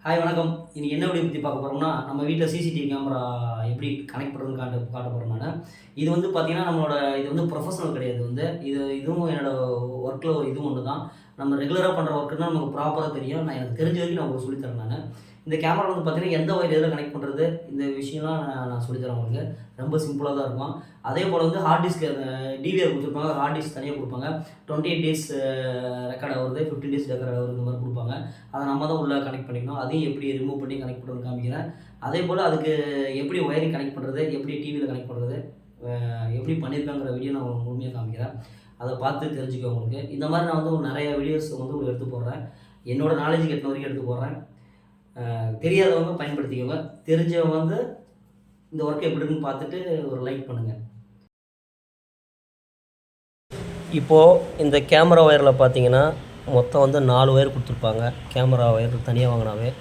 Hi வணக்கம். இன்னைக்கு என்ன வீடியோ பத்தி பார்க்க போறோம்னா, நம்ம வீட்ல சிசிடிவி கேமரா எப்படி கனெக்ட் பண்றதுன்னு காட்ட போறேன் நானு. இது வந்து பார்த்தீங்கன்னா, இது வந்து ப்ரொஃபஷனல் கிடையாது வந்து. இதுவும் என்னோட ஒர்க்ல ஒரு இதுவும் ஒண்ணு தான். நம்ம ரெகுலரா பண்ற ஒர்க்குன்னா நமக்கு ப்ராப்பரா தெரியும். எனக்கு தெரிஞ்ச வரைக்கும் நான் உங்களுக்கு சொல்லி தரேன் நானு. இந்த கேமரா வந்து பார்த்தீங்கன்னா, எந்த ஒயர் எதுல கனெக்ட் பண்றது, இந்த விஷயம்லாம் நான் சொல்லி தரேன் உங்களுக்கு. ரொம்ப சிம்பிளா தான் இருக்கும். அதேபோல வந்து ஹார்ட் டிஸ்க் டிவிஆர் குடுத்துருப்பாங்க. ஹார்ட் டிஸ்க் தனியா குடுப்பாங்க. 28 டேஸ் ரெக்கார்ட் ஆகுறது, 15 டேஸ் ரெக்கார்ட் ஆகுறது இந்த மாரி குடுப்பாங்க. அத நம்ம தான் உள்ள கனெக்ட் பண்ணிக்கணும். அதையும் எப்படி ரிமூவ் பண்ணி கனெக்ட் பண்றதுன்னு காமிக்கிறேன். அதேபோல அதுக்கு எப்படி ஒயரிங் கனெக்ட் பண்றது, எப்படி டிவில கனெக்ட் பண்றது, எப்படி பண்ணியிருக்காங்கிற வீடியோ நான் உங்களுக்கு முழுமையா காமிக்கிறேன். அத பார்த்து தெரிஞ்சுக்கோங்க உங்களுக்கு. இந்த மாரி நான் வந்து நெறைய வீடியோஸ் வந்து உங்களுக்கு எடுத்து போடுறேன். என்னோட நாலேட்ஜுக்கு எட்டுன வரைக்கும் எடுத்து போடுறேன். தெரியாதவங்க பயன்படுத்திக்கோங்க. தெரிஞ்சவங்க வந்து இந்த ஒர்க் எப்படி இருக்குன்னு பார்த்துட்டு ஒரு லைக் பண்ணுங்க. இப்போது இந்த கேமரா ஒயரில் பார்த்தீங்கன்னா மொத்தம் வந்து 4 ஒயர் கொடுத்துருப்பாங்க. கேமரா ஒயர் தனியாக வாங்கினாவே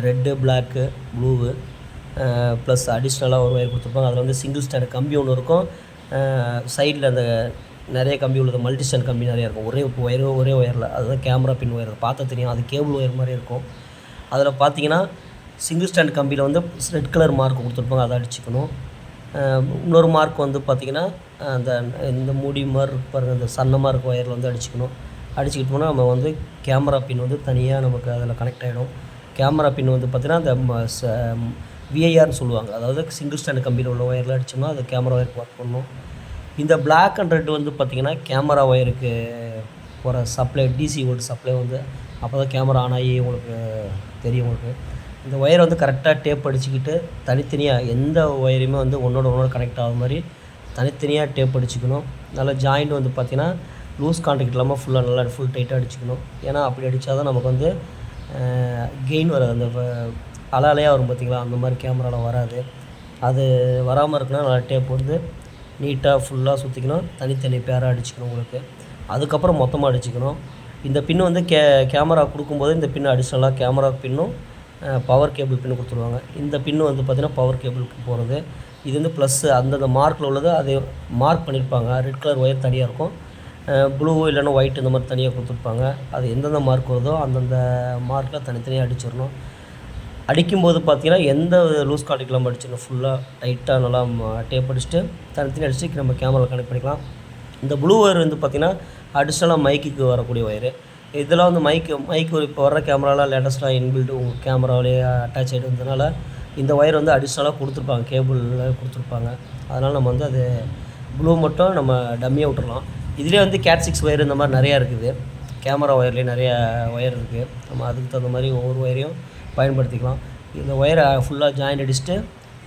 ரெட்டு, பிளாக்கு, ப்ளூவு ப்ளஸ் அடிஷ்னலாக ஒரு ஒயர் கொடுத்துருப்பாங்க. அதில் வந்து சிங்கிள் ஸ்டாண்ட் கம்பி ஒன்று இருக்கும். சைடில் அந்த நிறைய கம்பி உள்ளது, மல்டி ஸ்டாண்ட் கம்பி நிறையா இருக்கும். ஒரே ஒயரில், அதுதான் கேமரா பின் ஒயர். பார்த்தா தெரியும், அது கேபிள் ஒயர் மாதிரி இருக்கும். அதில் பார்த்தீங்கன்னா சிங்கிள் ஸ்டாண்ட் கம்பியில் வந்து ரெட் கலர் மார்க் கொடுத்துருப்பாங்க, அதை அடிச்சுக்கணும். இன்னொரு மார்க் வந்து பார்த்திங்கன்னா அந்த இந்த மூடி மாதிரி இருக்கு பாருங்கள், அந்த சன்னமாக இருக்க ஒயரில் வந்து அடிச்சுக்கணும். அடிச்சுக்கிட்டு போனால் நம்ம வந்து கேமரா பின் வந்து தனியாக நமக்கு அதில் கனெக்ட் ஆகிடும். கேமரா பின் வந்து பார்த்திங்கன்னா அந்த விஐஆர்னு சொல்லுவாங்க. அதாவது சிங்கிள் ஸ்டாண்ட் கம்பியில் உள்ள ஒயரில் அடித்தோம்னா அது கேமரா ஒயருக்கு ஒர்க் பண்ணணும். இந்த பிளாக் அண்ட் ரெட் வந்து பார்த்திங்கன்னா கேமரா ஒயருக்கு போகிற சப்ளை, டிசி வோல்ட் சப்ளை வந்து அப்போ தான் கேமரா ஆன் ஆகி உங்களுக்கு தெரியும். உங்களுக்கு இந்த ஒயரை வந்து கரெக்டாக டேப் அடிச்சுக்கிட்டு தனித்தனியாக எந்த ஒயரையுமே வந்து ஒன்றோட கனெக்ட் ஆகிற மாதிரி தனித்தனியாக டேப் அடிச்சுக்கணும். நல்லா ஜாயிண்ட் வந்து பார்த்திங்கன்னா லூஸ் கான்டாக்ட் இல்லாமல் நல்லா ஃபுல் டைட்டாக அடிச்சுக்கணும். ஏன்னா அப்படி அடித்தா தான் நமக்கு வந்து கெயின் வராது. அந்த அலையாக வரும் பார்த்திங்களா, அந்த மாதிரி கேமராவில் வராது. அது வராமல் இருக்குன்னா நல்லா டேப் வந்து நீட்டாக ஃபுல்லாக சுற்றிக்கணும். தனித்தனி பேராக அடிச்சுக்கணும் உங்களுக்கு. அதுக்கப்புறம் மொத்தமாக அடிச்சுக்கணும். இந்த பின்னு வந்து கேமரா கொடுக்கும்போது இந்த பின்னு அடிஷ்னலாக கேமரா பின்னும் பவர் கேபிள் பின்னு கொடுத்துருவாங்க. இந்த பின்னு வந்து பார்த்திங்கன்னா பவர் கேபிளுக்கு போகிறது. இது வந்து ப்ளஸ்ஸு அந்தந்த மார்க்கில் உள்ளது அதை மார்க் பண்ணியிருப்பாங்க. ரெட் கலர் ஒயர் தனியாக இருக்கும், ப்ளூ இல்லைன்னா ஒயிட் இந்த மாதிரி தனியாக கொடுத்துருப்பாங்க. அது எந்தெந்த மார்க் வருதோ அந்தந்த மார்க்கில் தனித்தனியாக அடிச்சிடணும். அடிக்கும்போது பார்த்திங்கன்னா எந்த லூஸ் கான்டாக்ட் இல்லாமல் அடிச்சிடணும். ஃபுல்லாக டைட்டாக நல்லா டேப் அடிச்சுட்டு தனித்தனியாக அடிச்சுட்டு நம்ம கேமராவில் கனெக்ட் பண்ணிக்கலாம். இந்த ப்ளூ ஒயர் வந்து பார்த்திங்கன்னா அடிஷ்னலாக மைக்குக்கு வரக்கூடிய ஒயரு. இதெல்லாம் வந்து மைக்கு இப்போ வர்ற கேமராலாம் லேட்டஸ்ட்டாக இன்பில்ட் உங்கள் கேமராவிலேயே அட்டாச் ஆகிட்டு வந்ததுனால இந்த ஒயர் வந்து அடிஷ்னலாக கொடுத்துருப்பாங்க, கேபிளில் கொடுத்துருப்பாங்க. அதனால் நம்ம வந்து அது ப்ளூ மட்டும் நம்ம டம்மியாக விட்டுறலாம். இதிலே வந்து கேட் 6 ஒயர் இந்த மாதிரி நிறையா இருக்குது. கேமரா ஒயர்லேயே நிறையா ஒயர் இருக்குது. நம்ம அதுக்கு தகுந்த மாதிரி ஒவ்வொரு ஒயரையும் பயன்படுத்திக்கலாம். இந்த ஒயரை ஃபுல்லாக ஜாயின் அடிச்சுட்டு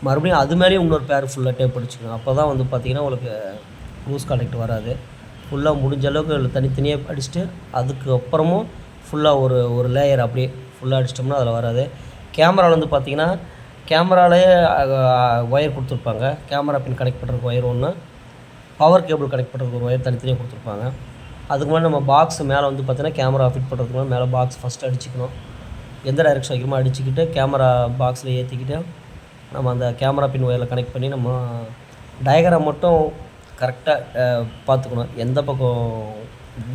மறுபடியும் அது மேலேயும் இன்னொரு பேர் ஃபுல்லாக டேப் அடிச்சுக்கணும். அப்போ தான் வந்து பார்த்திங்கன்னா உங்களுக்கு லூஸ் கான்டாக்ட் வராது. ஃபுல்லாக முடிஞ்ச அளவுக்கு தனித்தனியாக அடிச்சுட்டு அதுக்கப்புறமும் ஃபுல்லாக ஒரு லேயர் அப்படியே ஃபுல்லாக அடிச்சிட்டோம்னா அதில் வராது. கேமராவில் வந்து பார்த்திங்கன்னா கேமராலேயே ஒயர் கொடுத்துருப்பாங்க. கேமரா பின் கனெக்ட் பண்ணுறதுக்கு ஒயர் ஒன்று, பவர் கேபிள் கனெக்ட் பண்ணுறதுக்கு ஒரு ஒயர் தனித்தனியாக கொடுத்துருப்பாங்க. அதுக்கு முன்னாடி நம்ம பாக்ஸ் மேலே வந்து பார்த்திங்கன்னா கேமரா ஃபிட் பண்ணுறதுக்கு முன்னாடி மேலே பாக்ஸ் ஃபஸ்ட்டு அடிச்சுக்கணும். எந்த டைரெக்ஷன் வைக்கிறோமோ அடிச்சுக்கிட்டு கேமரா பாக்ஸில் ஏற்றிக்கிட்டு நம்ம அந்த கேமரா பின் ஒயரில் கனெக்ட் பண்ணி நம்ம டயக்ராம் மட்டும் கரெக்டாக பார்த்துக்கணும். எந்த பக்கம்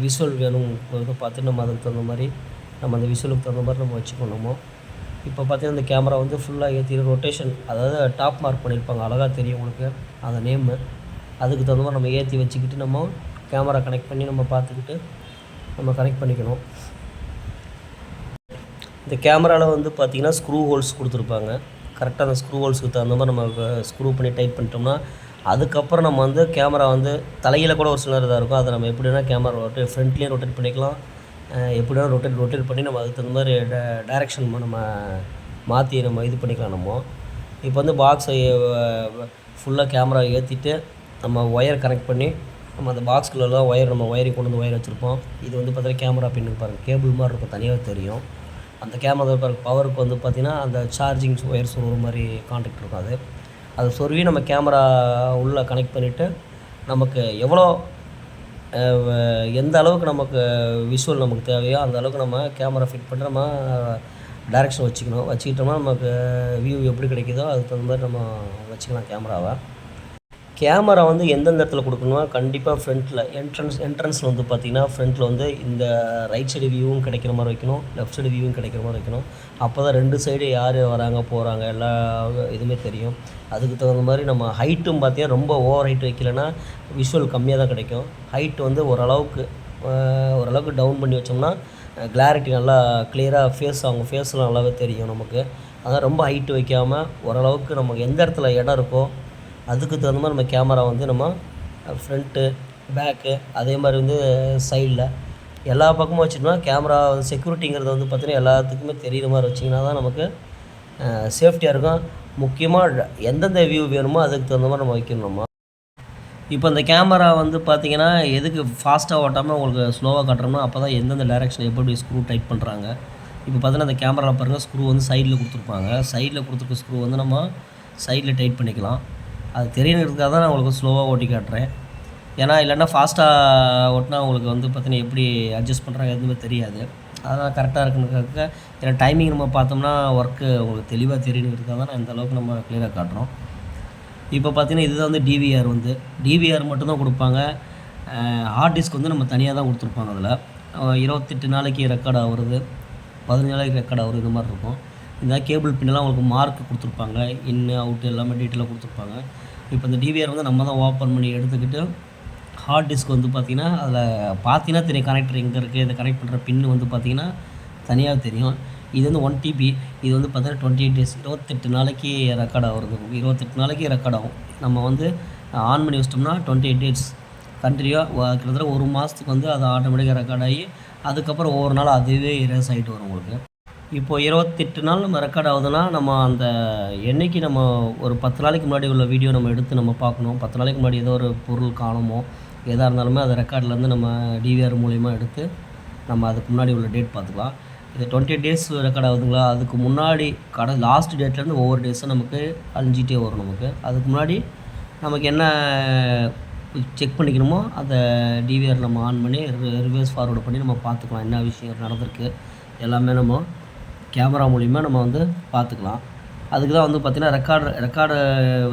விஷுவல் வேணுங்கிறத பார்த்துட்டு நம்ம அதுக்கு தகுந்த மாதிரி நம்ம அந்த விஷுவலுக்கு தகுந்த மாதிரி நம்ம வச்சுக்கணும். இப்போ பார்த்தீங்கன்னா இந்த கேமரா வந்து ஃபுல்லாக ஏற்றி ரொட்டேஷன், அதாவது டாப் மார்க் பண்ணியிருப்பாங்க, அழகாக தெரியும் உங்களுக்கு அந்த நேமு. அதுக்கு தகுந்த மாதிரி நம்ம ஏற்றி வச்சுக்கிட்டு நம்ம கேமரா கனெக்ட் பண்ணி நம்ம பார்த்துக்கிட்டு நம்ம கனெக்ட் பண்ணிக்கணும். இந்த கேமராவில் வந்து பார்த்திங்கன்னா ஸ்க்ரூ ஹோல்ஸ் கொடுத்துருப்பாங்க. கரெக்டாக அந்த ஸ்க்ரூ ஹோல்ஸுக்கு தகுந்த மாதிரி நம்ம ஸ்க்ரூ பண்ணி டைட் பண்ணிட்டோம்னா அதுக்கப்புறம் நம்ம வந்து கேமரா வந்து தலையில் கூட ஒரு சிலர் இதாக இருக்கும். அதை நம்ம எப்படின்னா கேமரா ஃப்ரண்ட்லேயும் ரொட்டேட் பண்ணிக்கலாம். எப்படின்னா ரொட்டேட் பண்ணி நம்ம அதுக்கு தகுந்த மாதிரி டைரெக்ஷன் நம்ம மாற்றி நம்ம இது பண்ணிக்கலாம். இப்போ வந்து பாக்ஸை ஃபுல்லாக கேமரா ஏற்றிட்டு நம்ம ஒயர் கனெக்ட் பண்ணி நம்ம அந்த பாக்ஸ்குள்ளெல்லாம் நம்ம ஒயரிங் கொண்டு வந்து ஒயர் வச்சுருப்போம். இது வந்து பார்த்திங்கன்னா கேமரா பின்னுக்கு பாருங்கள் கேபிள் மாதிரி இருக்கும், தனியாக தெரியும். அந்த கேமரா பவருக்கு வந்து பார்த்திங்கன்னா அந்த சார்ஜிங் ஒயர் சொருகிற மாதிரி கான்டாக்ட் இருக்கும். அது சொருவி நம்ம கேமரா உள்ளே கனெக்ட் பண்ணிவிட்டு நமக்கு எவ்வளோ எந்த அளவுக்கு நமக்கு விஷுவல் நமக்கு தேவையோ அந்த அளவுக்கு நம்ம கேமரா ஃபிட் பண்ணி நம்ம டைரெக்ஷன் வச்சுக்கிட்டோம்னா நமக்கு வியூ எப்படி கிடைக்குதோ அதுக்கு தகுந்த மாதிரி நம்ம வச்சுக்கலாம் கேமராவை. கேமரா வந்து எந்தெந்த இடத்துல கொடுக்கணும்னா கண்டிப்பாக ஃப்ரண்ட்டில் என்ட்ரன்ஸில் வந்து பார்த்திங்கன்னா ஃப்ரண்ட்டில் வந்து இந்த ரைட் சைடு வியூவும் கிடைக்கிற மாதிரி வைக்கணும், லெஃப்ட் சைடு வியூவும் கிடைக்கிற மாதிரி வைக்கணும். அப்போ தான் 2 சைடு யார் வராங்க போகிறாங்க எல்லா இதுவுமே தெரியும். அதுக்கு தகுந்த மாதிரி நம்ம ஹைட்டும் பார்த்திங்கன்னா ரொம்ப ஓவர் ஹைட் வைக்கலைன்னா விஷுவல் கம்மியாக தான் கிடைக்கும். ஹைட் வந்து ஓரளவுக்கு டவுன் பண்ணி வச்சோம்னா கிளாரிட்டி நல்லா கிளியராக அவங்க ஃபேஸ்லாம் நல்லாவே தெரியும் நமக்கு. அதான் ரொம்ப ஹைட்டு வைக்காமல் ஓரளவுக்கு நமக்கு எந்த இடத்துல இடம் இருக்கோ அதுக்கு தகுந்த மாதிரி நம்ம கேமரா வந்து நம்ம ஃப்ரண்ட்டு, பேக்கு, அதே மாதிரி வந்து சைடில் எல்லா பக்கமும் வச்சுட்டோம்னா கேமரா செக்யூரிட்டிங்கிறது வந்து பார்த்திங்கன்னா எல்லாத்துக்குமே தெரிகிற மாதிரி வச்சிங்கன்னா தான் நமக்கு சேஃப்டியாக இருக்கும். முக்கியமாக எந்தெந்த வியூ வேணுமோ அதுக்கு தகுந்த மாதிரி நம்ம வைக்கணும். நம்ம இப்போ இந்த கேமரா வந்து பார்த்திங்கன்னா எதுக்கு ஃபாஸ்ட்டாக ஓட்டாமல் உங்களுக்கு ஸ்லோவாக காட்டுறோம்னா அப்போ தான் எந்தெந்த டைரெக்ஷன் எப்படி ஸ்க்ரூ டைட் பண்ணுறாங்க. இப்போ பார்த்தீங்கன்னா அந்த கேமராவில் பாருங்கள் ஸ்க்ரூ வந்து சைடில் கொடுத்துருப்பாங்க. சைடில் கொடுத்துருக்க ஸ்க்ரூ வந்து நம்ம சைடில் டைட் பண்ணிக்கலாம். அது தெரியணுன்றதுக்காக தான் நான் உங்களுக்கு ஸ்லோவாக ஓட்டி காட்டுறேன். ஏன்னா இல்லைன்னா ஃபாஸ்ட்டாக ஓட்டினா உங்களுக்கு வந்து பார்த்தீங்கன்னா எப்படி அட்ஜஸ்ட் பண்ணுறாங்க எதுவுமே தெரியாது. அதெல்லாம் கரெக்டாக இருக்குன்னு. ஏன்னா டைமிங் நம்ம பார்த்தோம்னா ஒர்க்கு உங்களுக்கு தெளிவாக தெரியணுன்றதுக்காக தான் நான் இந்த அளவுக்கு நம்ம கிளியராக காட்டுறோம். இப்போ பார்த்தீங்கன்னா இதுதான் வந்து டிவிஆர் மட்டும்தான் கொடுப்பாங்க. ஹார்ட் டிஸ்க் வந்து நம்ம தனியாக தான் கொடுத்துருப்பாங்க. அதில் 28 நாளைக்கு ரெக்கார்ட் ஆகுறது, 15 நாளைக்கு ரெக்கார்ட் ஆகுறது இந்த மாதிரி இருக்கும். இந்த கேபிள் பின்னெல்லாம் உங்களுக்கு மார்க் கொடுத்துருப்பாங்க, இன்னு அவுட்டு எல்லாமே டீட்டெயிலாக கொடுத்துருப்பாங்க. இப்போ இந்த டிவிஆர் வந்து நம்ம தான் ஓப்பன் பண்ணி எடுத்துக்கிட்டு ஹார்ட் டிஸ்க் வந்து பார்த்திங்கன்னா அதில் பார்த்தீங்கன்னா தெரியும் கனெக்டர் எங்கே இருக்குது. இதை கனெக்ட் பண்ணுற பின்னு வந்து பார்த்திங்கன்னா தனியாக தெரியும். இது வந்து 1 TB. இது வந்து பார்த்தீங்கன்னா 28 டேஸ், 28 நாளைக்கு ரெக்கார்ட் ஆகுறது. 28 நாளைக்கு ரெக்கார்ட் ஆகும். நம்ம வந்து ஆன் பண்ணி வச்சிட்டோம்னா 28 டேஸ் கண்டினியூவாக கிட்டத்தட்ட 1 மாதத்துக்கு வந்து அது ஆட்டோமேட்டிக்காக ரெக்கார்ட் ஆகி அதுக்கப்புறம் ஒவ்வொரு நாள் அதுவே இரேஸ் ஆகிட்டு வரும் உங்களுக்கு. இப்போது 28 நாள் நம்ம ரெக்கார்ட் ஆகுதுன்னா நம்ம அந்த என்றைக்கு நம்ம ஒரு 10 நாளைக்கு முன்னாடி உள்ள வீடியோ நம்ம எடுத்து நம்ம பார்க்கணும். 10 நாளைக்கு முன்னாடி ஏதோ ஒரு பொருள் காணுமோ எதாக இருந்தாலுமே அதை ரெக்கார்ட்லேருந்து நம்ம டிவிஆர் மூலிமா எடுத்து நம்ம அதுக்கு முன்னாடி உள்ள டேட் பார்த்துக்கலாம். இது 28 டேஸ் ரெக்கார்ட் ஆகுதுங்களா, அதுக்கு முன்னாடி லாஸ்ட் டேட்லேருந்து ஒவ்வொரு டேஸும் நமக்கு அழிஞ்சிட்டே வரும். அதுக்கு முன்னாடி நமக்கு என்ன செக் பண்ணிக்கணுமோ அந்த டிவிஆர் நம்ம ஆன் பண்ணி ரிவர்ஸ் ஃபார்வர்டு பண்ணி நம்ம பார்த்துக்கலாம். என்ன விஷயம் நடந்திருக்கு எல்லாமே நம்ம கேமரா மூலிமா நம்ம வந்து பார்த்துக்கலாம். அதுக்கு தான் வந்து பார்த்திங்கன்னா ரெக்கார்டு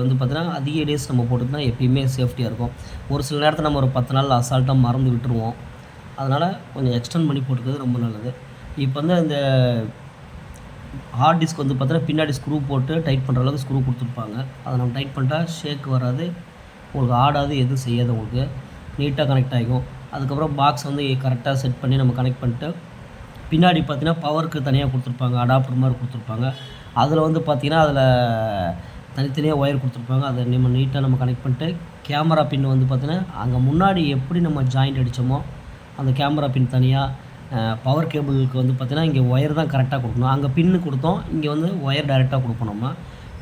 வந்து பார்த்திங்கன்னா அதிக டேஸ் நம்ம போட்டுக்கிட்டா எப்பயுமே சேஃப்டியாக இருக்கும். ஒரு சில நேரத்தில் நம்ம ஒரு 10 நாள் அசால்ட்டாக மறந்து விட்டுருவோம். அதனால் கொஞ்சம் எக்ஸ்டெண்ட் பண்ணி போட்டுக்கிறது ரொம்ப நல்லது. இப்போ வந்து இந்த ஹார்ட் டிஸ்க் வந்து பார்த்தீங்கன்னா பின்னாடி ஸ்க்ரூ போட்டு டைட் பண்ணுற அளவுக்கு ஸ்க்ரூ கொடுத்துருப்பாங்க. அதை நம்ம டைட் பண்ணிட்டா ஷேக் வராது, உங்களுக்கு ஆடாது, எதுவும் செய்யாது, உங்களுக்கு நீட்டாக கனெக்ட் ஆகிக்கும். அதுக்கப்புறம் பாக்ஸ் வந்து கரெக்டாக செட் பண்ணி நம்ம கனெக்ட் பண்ணிட்டு பின்னாடி பார்த்திங்கன்னா பவருக்கு தனியாக கொடுத்துருப்பாங்க, அடாப்டர் மாதிரி கொடுத்துருப்பாங்க. அதில் வந்து பார்த்திங்கன்னா அதில் தனித்தனியாக ஒயர் கொடுத்துருப்பாங்க. அதை நம்ம நீட்டாக நம்ம கனெக்ட் பண்ணிட்டு கேமரா பின் வந்து பார்த்திங்கன்னா அங்கே முன்னாடி எப்படி நம்ம ஜாயிண்ட் அடித்தோமோ அந்த கேமரா பின் தனியாக, பவர் கேபிளுக்கு வந்து பார்த்திங்கன்னா இங்கே ஒயர் தான் கரெக்டாக கொடுக்கணும். அங்கே பின்னு கொடுத்தோம், இங்கே வந்து ஒயர் டைரெக்டாக கொடுப்போம். நம்ம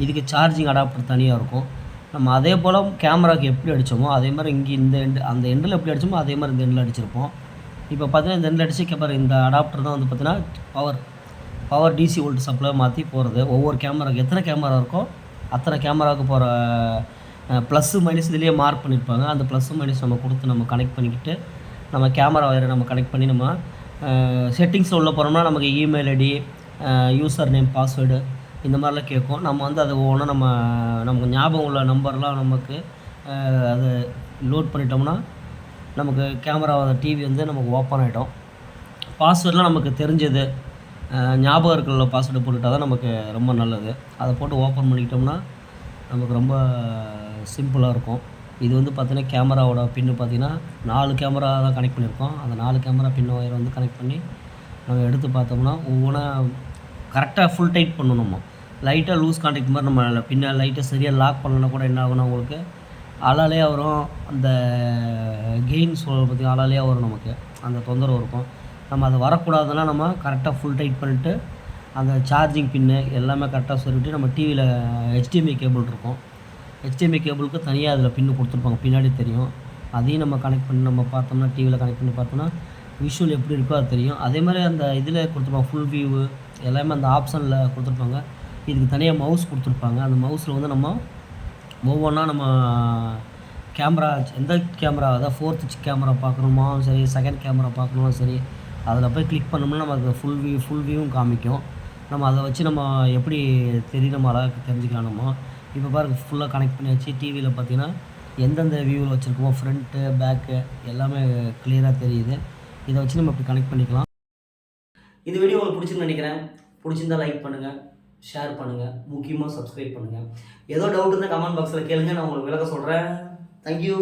இதுக்கு சார்ஜிங் அடாப்டர் தனியாக இருக்கும். நம்ம அதே போல் கேமராவுக்கு எப்படி அடித்தோமோ அதே மாதிரி இங்கே இந்த அந்த எண்டில் எப்படி அடித்தோமோ அதே மாதிரி இந்த எண்டில் அடிச்சிருப்போம். இப்போ பார்த்தீங்கன்னா இந்த எண்டில் அடித்து கேமரா இந்த அடாப்டர் தான் வந்து பார்த்திங்கன்னா பவர் டிசி வோல்ட் சப்ளை மாற்றி போகிறது. ஒவ்வொரு கேமராவுக்கு எத்தனை கேமரா இருக்கோ அத்தனை கேமராவுக்கு போகிற ப்ளஸ்ஸு மைனஸ் இதுலேயே மார்க் பண்ணியிருப்பாங்க. அந்த ப்ளஸ்ஸு மைனஸ் நம்ம கொடுத்து நம்ம கனெக்ட் பண்ணிக்கிட்டு நம்ம கேமரா வயரை நம்ம கனெக்ட் பண்ணி நம்ம செட்டிங்ஸில் உள்ள போகிறோம்னா நமக்கு email ID, user name, password இந்த மாதிரிலாம் கேட்கும். நம்ம வந்து அதை ஒவ்வொன்றும் நமக்கு ஞாபகம் உள்ள நம்பர்லாம் நமக்கு அதை லோட் பண்ணிட்டோம்னா நமக்கு கேமரா டிவி வந்து நமக்கு ஓப்பன் ஆகிடும். பாஸ்வேர்டெலாம் நமக்கு தெரிஞ்சது ஞாபகம் இருக்கிற பாஸ்வேர்டு போட்டுட்டால் தான் நமக்கு ரொம்ப நல்லது. அதை போட்டு ஓப்பன் பண்ணிக்கிட்டோம்னா நமக்கு ரொம்ப சிம்பிளாக இருக்கும். இது வந்து பார்த்திங்கன்னா கேமராவோட பின்னு பார்த்திங்கன்னா 4 கேமரா தான் கனெக்ட் பண்ணியிருக்கோம். அந்த 4 கேமரா பின் ஒயர் வந்து கனெக்ட் பண்ணி நம்ம எடுத்து பார்த்தோம்னா ஒவ்வொன்றா கரெக்டாக ஃபுல் டைட் பண்ணணும். லைட்டாக லூஸ் கான்டாக்ட் மாதிரி நம்ம பின்ன லைட்டாக சரியாக லாக் பண்ணலன்னா கூட என்ன ஆகுனா உங்களுக்கு அலாலேயே வரும். அந்த கெயின் பார்த்திங்கன்னா அலாலேயே வரும், நமக்கு அந்த தொந்தரவு இருக்கும். நம்ம அது வரக்கூடாதுன்னா நம்ம கரெக்டாக ஃபுல் டைட் பண்ணிவிட்டு அந்த சார்ஜிங் பின்னு எல்லாமே கரெக்டாக சொல்லிவிட்டு நம்ம டிவியில் HDMI கேபிள் இருக்கும். HDMI கேபிளுக்கு தனியாக அதில் பின்னு கொடுத்துருப்பாங்க, பின்னாடி தெரியும். அதையும் நம்ம கனெக்ட் பண்ணி நம்ம பார்த்தோம்னா டிவியில் கனெக்ட் பண்ணி பார்த்தோம்னா விஷுவல் எப்படி இருக்கோ அது தெரியும். அதே மாதிரி அந்த இதில் கொடுத்துருப்பாங்க ஃபுல் வியூவு எல்லாமே அந்த ஆப்ஷனில் கொடுத்துருப்பாங்க. இதுக்கு தனியாக மவுஸ் கொடுத்துருப்பாங்க. அந்த மவுஸில் வந்து நம்ம ஒவ்வொன்றா நம்ம கேமரா எந்த கேமரா அதாவது 4th கேமரா பார்க்கணுமோ சரி, 2nd கேமரா பார்க்கணுமோ சரி, அதில் போய் கிளிக் பண்ணோம்னா நமக்கு ஃபுல் வியூவும் காமிக்கும். நம்ம அதை வச்சு நம்ம எப்படி தெரியும் நம்ம அளவுக்கு தெரிஞ்சுக்கலாம். நம்ம இப்போ பாருங்கள் ஃபுல்லாக கனெக்ட் பண்ணியாச்சு. டிவியில் பார்த்திங்கன்னா எந்தெந்த வியூவில் வச்சுருக்கோமோ ஃப்ரண்ட்டு பேக்கு எல்லாமே கிளியராக தெரியுது. இதை வச்சு நம்ம இப்படி கனெக்ட் பண்ணிக்கலாம். இந்த வீடியோ உங்களுக்கு பிடிச்சிருன்னு நினைக்கிறேன். பிடிச்சிருந்தா லைக் பண்ணுங்கள், ஷேர் பண்ணுங்கள், முக்கியமாக சப்ஸ்கிரைப் பண்ணுங்கள். ஏதோ டவுட் இருந்தால் கமெண்ட் பாக்ஸில் கேளுங்க, நான் உங்களுக்கு விளக்க சொல்கிறேன். தேங்க்யூ.